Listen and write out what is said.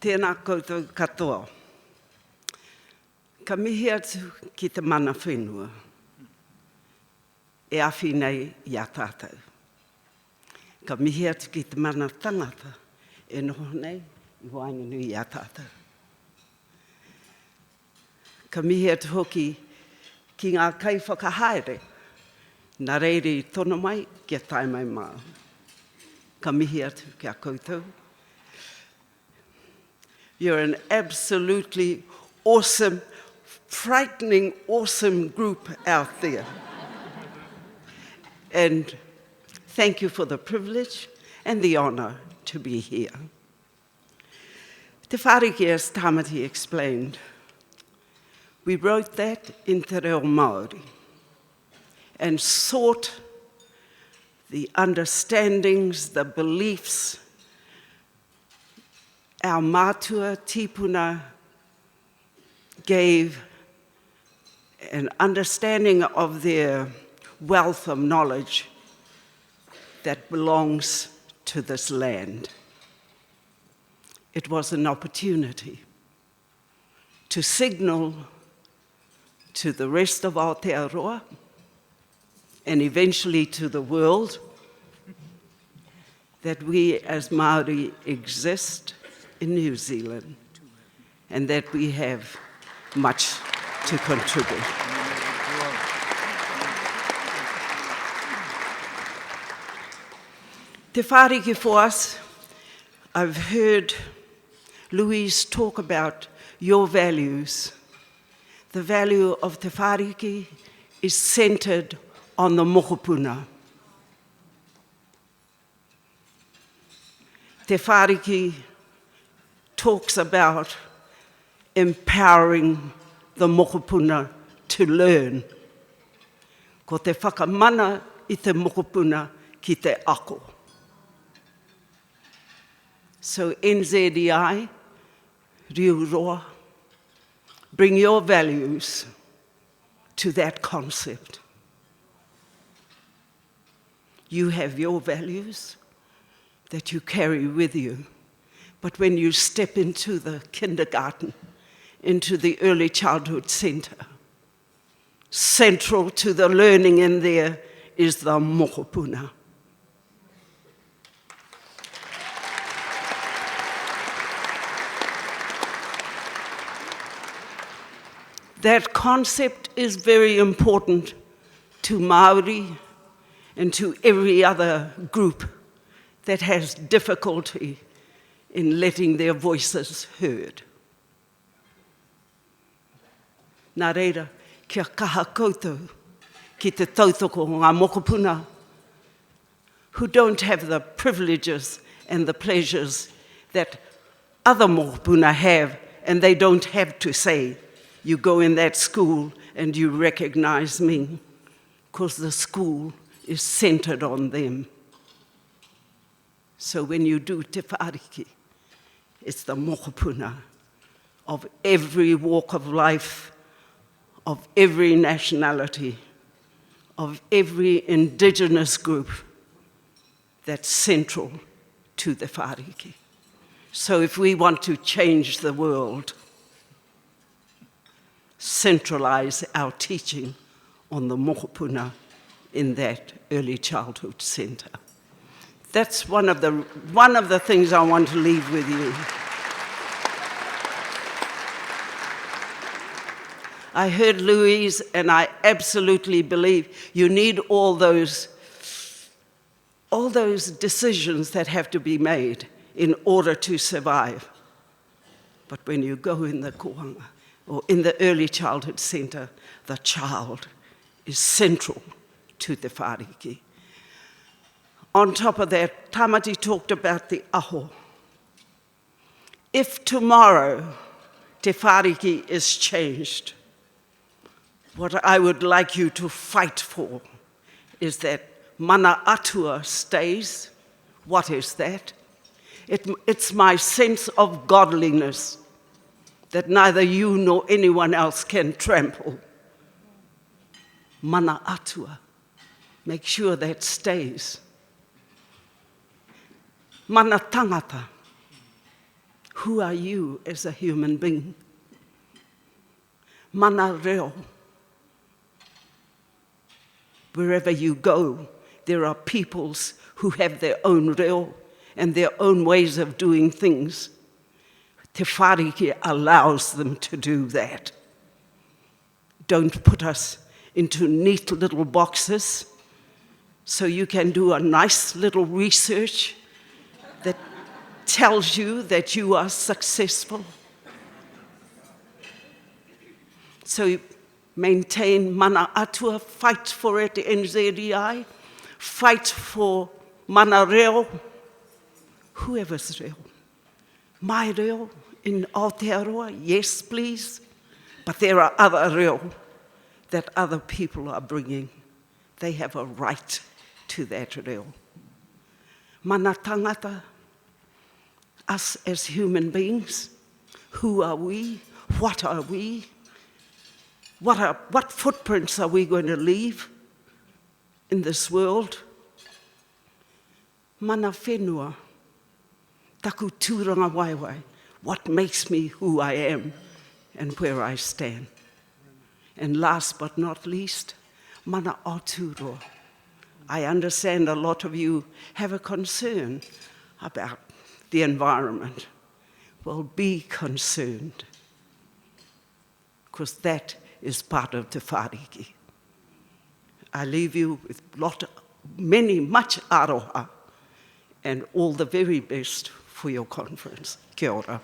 Tēnā koutou katoa. Ka mihi atu ki te mana whenua. E awhi nei i a tātou. Ka mihi atu ki te mana tangata. E noho nei i wainganui i a tātou. Ka mihi atu hoki ki ngā kai whakahaere. Nā reiri tono mai kia tai mai māu. Ka mihi atu ki a koutou. You're an absolutely awesome, frightening, awesome group out there. And thank you for the privilege and the honour to be here. Te Whaariki, as Tamati explained, we wrote that in Te Reo Māori and sought the understandings, the beliefs, our mātua tipuna gave an understanding of their wealth of knowledge that belongs to this land. It was an opportunity to signal to the rest of Aotearoa and eventually to the world that we as Māori exist in New Zealand and that we have much to contribute. Te Whaariki for us, I've heard Louise talk about your values. The value of Te Whaariki is centred on the mokopuna. Te Whaariki talks about empowering the mokopuna to learn. Ko te whakamana i te mokopuna ki te ako. So NZDI, Riuroa, bring your values to that concept. You have your values that you carry with you. But when you step into the kindergarten, into the early childhood centre, central to the learning in there is the mokopuna. That concept is very important to Māori and to every other group that has difficulty in letting their voices heard. Nā reira, kia kaha koutou ki te tautoko o ngā mokopuna who don't have the privileges and the pleasures that other mokopuna have, and they don't have to say, you go in that school and you recognise me, because the school is centred on them. So when you do Te Whaariki, it's the mokopuna of every walk of life, of every nationality, of every indigenous group that's central to the Whaariki. So if we want to change the world, centralise our teaching on the mokopuna in that early childhood centre. That's one of the things I want to leave with you. I heard Louise, and I absolutely believe you need all those decisions that have to be made in order to survive. But when you go in the koanga, or in the early childhood centre, the child is central to the Whaariki. On top of that, Tamati talked about the aho. If tomorrow Te Whaariki is changed, what I would like you to fight for is that mana atua stays. What is that? It's my sense of godliness that neither you nor anyone else can trample. Mana atua. Make sure that stays. Mana tangata. Who are you as a human being? Mana reo. Wherever you go, there are peoples who have their own reo and their own ways of doing things. Te Whaariki allows them to do that. Don't put us into neat little boxes so you can do a nice little research that tells you that you are successful. So maintain mana atua, fight for it, NZDI, fight for mana reo, whoever's reo. My reo in Aotearoa, yes please, but there are other reo that other people are bringing. They have a right to that reo. Mana tangata, us as human beings, who are we? What are we? What footprints are we going to leave in this world? Mana whenua, taku tūranga waiwai, what makes me who I am and where I stand. And last but not least, mana Aotearoa. I understand a lot of you have a concern about the environment. Well, be concerned, because that is part of Te Whaariki. I leave you with much aroha and all the very best for your conference. Kia ora.